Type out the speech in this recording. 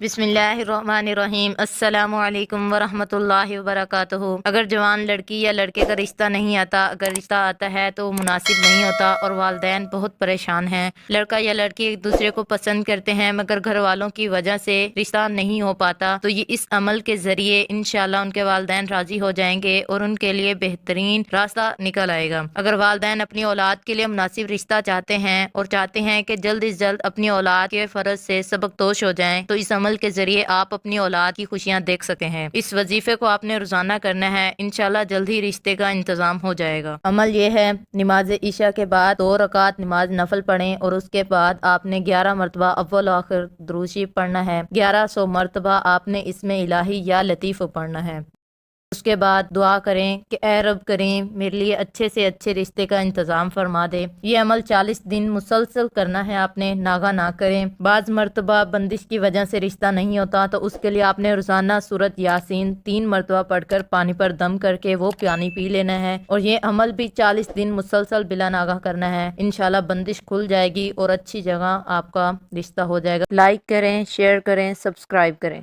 بسم اللہ الرحمن الرحیم۔ السلام علیکم ورحمۃ اللہ وبرکاتہ۔ اگر جوان لڑکی یا لڑکے کا رشتہ نہیں آتا، اگر رشتہ آتا ہے تو مناسب نہیں ہوتا اور والدین بہت پریشان ہیں۔ لڑکا یا لڑکی ایک دوسرے کو پسند کرتے ہیں مگر گھر والوں کی وجہ سے رشتہ نہیں ہو پاتا، تو یہ اس عمل کے ذریعے انشاءاللہ ان کے والدین راضی ہو جائیں گے اور ان کے لیے بہترین راستہ نکل آئے گا۔ اگر والدین اپنی اولاد کے لیے مناسب رشتہ چاہتے ہیں اور چاہتے ہیں کہ جلد از جلد اپنی اولاد کے فرض سے سبکدوش ہو جائیں، تو اس عمل کے ذریعے آپ اپنی اولاد کی خوشیاں دیکھ سکتے ہیں۔ اس وظیفے کو آپ نے روزانہ کرنا ہے، انشاءاللہ جلد ہی رشتے کا انتظام ہو جائے گا۔ عمل یہ ہے، نماز عشاء کے بعد 2 رکعت نماز نفل پڑھیں اور اس کے بعد آپ نے 11 مرتبہ اول و آخر درود شریف پڑھنا ہے۔ 1100 مرتبہ آپ نے اسم الہی یا لطیف پڑھنا ہے۔ اس کے بعد دعا کریں کہ اے رب کریم میرے لیے اچھے سے اچھے رشتے کا انتظام فرما دے۔ یہ عمل 40 دن مسلسل کرنا ہے، آپ نے ناغہ نہ کریں۔ بعض مرتبہ بندش کی وجہ سے رشتہ نہیں ہوتا تو اس کے لیے آپ نے روزانہ سورۃ یاسین 3 مرتبہ پڑھ کر پانی پر دم کر کے وہ پانی پی لینا ہے، اور یہ عمل بھی 40 دن مسلسل بلا ناغہ کرنا ہے۔ انشاءاللہ بندش کھل جائے گی اور اچھی جگہ آپ کا رشتہ ہو جائے گا۔ لائک کریں، شیئر کریں، سبسکرائب کریں۔